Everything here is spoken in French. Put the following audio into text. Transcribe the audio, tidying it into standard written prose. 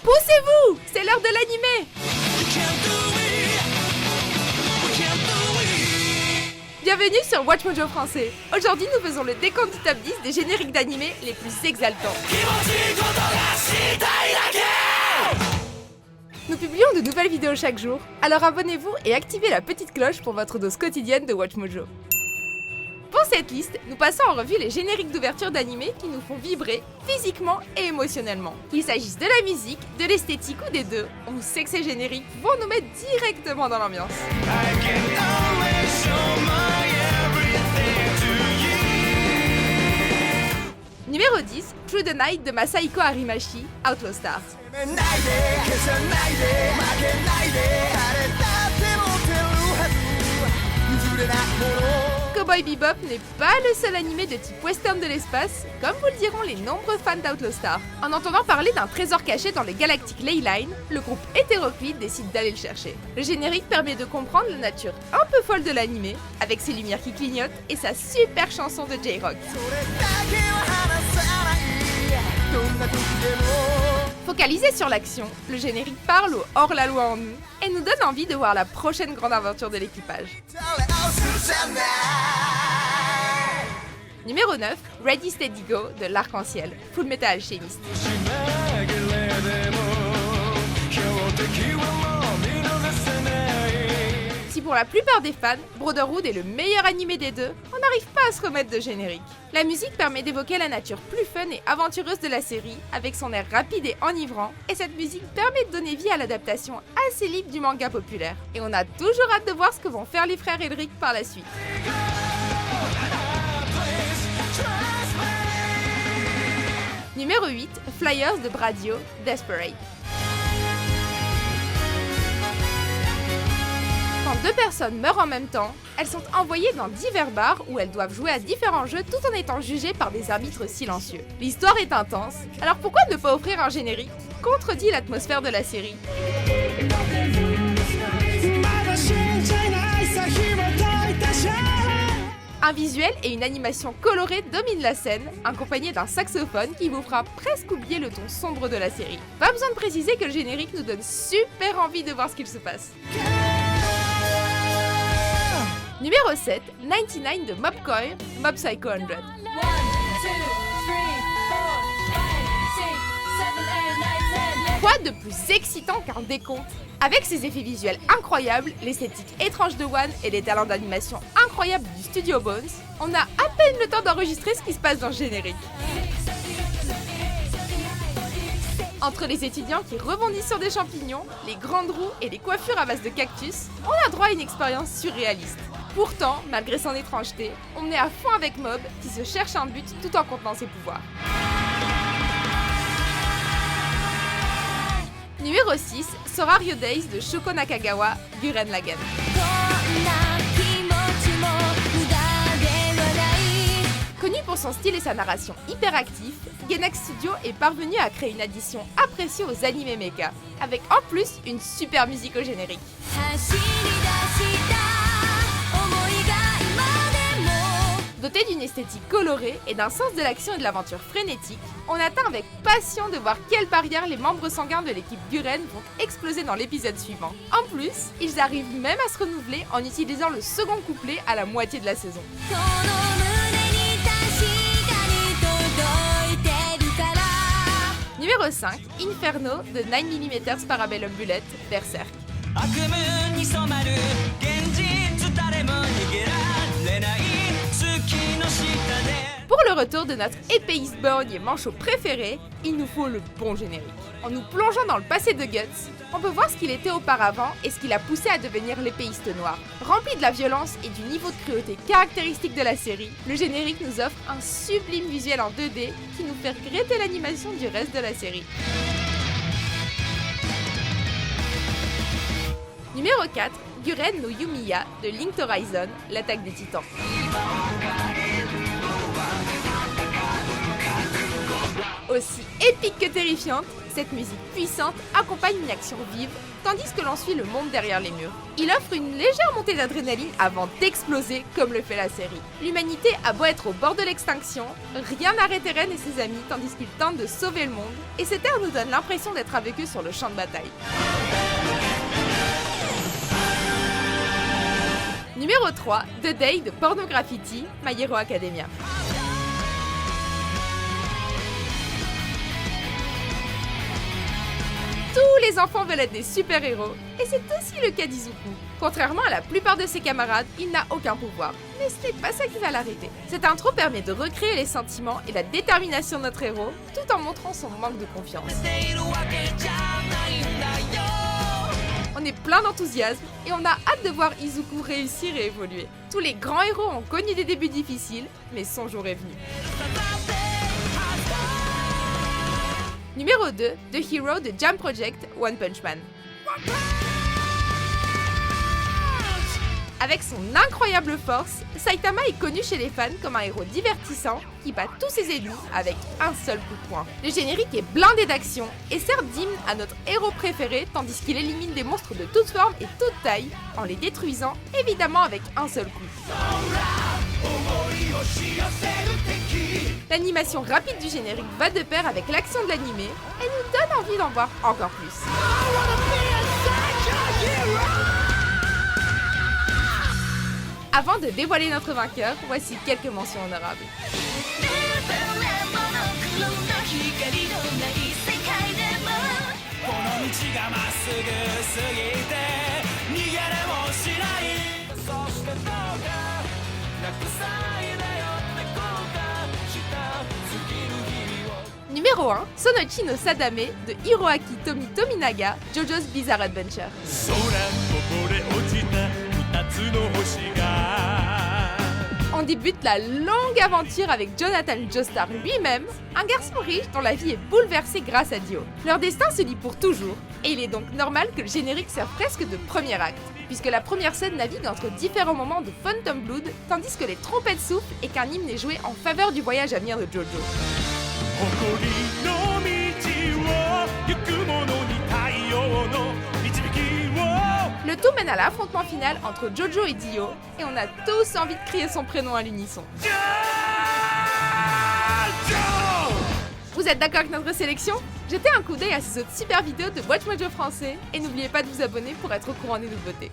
Poussez-vous! C'est l'heure de l'animé! Bienvenue sur Watch Mojo français. Aujourd'hui, nous faisons le décompte du top 10 des génériques d'animé les plus exaltants. Nous publions de nouvelles vidéos chaque jour, alors abonnez-vous et activez la petite cloche pour votre dose quotidienne de Watch Mojo. Pour cette liste, nous passons en revue les génériques d'ouverture d'animé qui nous font vibrer physiquement et émotionnellement. Qu'il s'agisse de la musique, de l'esthétique ou des deux, on sait que ces génériques vont nous mettre directement dans l'ambiance. Numéro 10, Through the Night de Masahiko Harimachi, Outlaw Stars. Cowboy Bebop n'est pas le seul animé de type western de l'espace, comme vous le diront les nombreux fans d'Outlaw Stars. En entendant parler d'un trésor caché dans les galactiques Leyline, le groupe hétéroclite décide d'aller le chercher. Le générique permet de comprendre la nature un peu folle de l'animé, avec ses lumières qui clignotent et sa super chanson de J-Rock. Focalisé sur l'action, le générique parle au hors-la-loi en nous et nous donne envie de voir la prochaine grande aventure de l'équipage. Numéro 9, Ready Steady Go de l'Arc-en-Ciel, Full Metal Alchemist. Si pour la plupart des fans, Brotherhood est le meilleur animé des deux, on n'arrive pas à se remettre de générique. La musique permet d'évoquer la nature plus fun et aventureuse de la série, avec son air rapide et enivrant, et cette musique permet de donner vie à l'adaptation assez libre du manga populaire. Et on a toujours hâte de voir ce que vont faire les frères Elric par la suite. Numéro 8, Flyers de Bradio, Desperate. Quand deux personnes meurent en même temps, elles sont envoyées dans divers bars où elles doivent jouer à différents jeux tout en étant jugées par des arbitres silencieux. L'histoire est intense, alors pourquoi ne pas offrir un générique qui contredit l'atmosphère de la série ? Un visuel et une animation colorée dominent la scène, accompagnés d'un saxophone qui vous fera presque oublier le ton sombre de la série. Pas besoin de préciser que le générique nous donne super envie de voir ce qu'il se passe. Numéro 7, 99 de Mob Coil, Mob Psycho 100. Quoi de plus excitant qu'un décompte? Avec ses effets visuels incroyables, l'esthétique étrange de One et les talents d'animation incroyables du studio Bones, on a à peine le temps d'enregistrer ce qui se passe dans le générique. Entre les étudiants qui rebondissent sur des champignons, les grandes roues et les coiffures à base de cactus, on a droit à une expérience surréaliste. Pourtant, malgré son étrangeté, on est à fond avec Mob qui se cherche un but tout en contenant ses pouvoirs. Numéro 6, Sorario Days de Shoko Nakagawa, Gurren Lagann. Connu pour son style et sa narration hyperactif, Gainax Studio est parvenu à créer une addition appréciée aux animés mecha, avec en plus une super musique au générique. Doté d'une esthétique colorée et d'un sens de l'action et de l'aventure frénétique, on attend avec passion de voir quelles barrières les membres sanguins de l'équipe Gurren vont exploser dans l'épisode suivant. En plus, ils arrivent même à se renouveler en utilisant le second couplet à la moitié de la saison. Numéro 5, Inferno de 9mm Parabellum Bullet, Berserk. Pour le retour de notre épéiste borgne et manchot préféré, il nous faut le bon générique. En nous plongeant dans le passé de Guts, on peut voir ce qu'il était auparavant et ce qui l'a poussé à devenir l'épéiste noir. Rempli de la violence et du niveau de cruauté caractéristique de la série, le générique nous offre un sublime visuel en 2D qui nous fait regretter l'animation du reste de la série. Numéro 4, Gurren no Yumiya de Linked Horizon, l'attaque des titans. Aussi épique que terrifiante, cette musique puissante accompagne une action vive, tandis que l'on suit le monde derrière les murs. Il offre une légère montée d'adrénaline avant d'exploser comme le fait la série. L'humanité a beau être au bord de l'extinction, rien n'arrête Ren et ses amis tandis qu'ils tentent de sauver le monde, et cet air nous donne l'impression d'être avec eux sur le champ de bataille. Numéro 3, The Day de Porno Graffiti, My Hero Academia. Tous les enfants veulent être des super-héros, et c'est aussi le cas d'Izuku. Contrairement à la plupart de ses camarades, il n'a aucun pouvoir, mais ce n'est pas ça qui va l'arrêter. Cette intro permet de recréer les sentiments et la détermination de notre héros, tout en montrant son manque de confiance. On est plein d'enthousiasme, et on a hâte de voir Izuku réussir et évoluer. Tous les grands héros ont connu des débuts difficiles, mais son jour est venu. Numéro 2, The Hero de Jam Project, One Punch Man. Avec son incroyable force, Saitama est connu chez les fans comme un héros divertissant qui bat tous ses ennemis avec un seul coup de poing. Le générique est blindé d'action et sert d'hymne à notre héros préféré tandis qu'il élimine des monstres de toute forme et toute taille en les détruisant évidemment avec un seul coup. L'animation rapide du générique va de pair avec l'action de l'animé et nous donne envie d'en voir encore plus. Avant de dévoiler notre vainqueur, voici quelques mentions honorables. Numéro 1, Sonochi no Sadame de Hiroaki Tominaga, JoJo's Bizarre Adventure. On débute la longue aventure avec Jonathan Joestar lui-même, un garçon riche dont la vie est bouleversée grâce à Dio. Leur destin se lie pour toujours, et il est donc normal que le générique serve presque de premier acte, puisque la première scène navigue entre différents moments de Phantom Blood, tandis que les trompettes soufflent et qu'un hymne est joué en faveur du voyage à venir de Jojo. Le tout mène à l'affrontement final entre Jojo et Dio, et on a tous envie de crier son prénom à l'unisson. Vous êtes d'accord avec notre sélection? Jetez un coup d'œil à ces autres super vidéos de Watch Mojo français, et n'oubliez pas de vous abonner pour être au courant des nouveautés.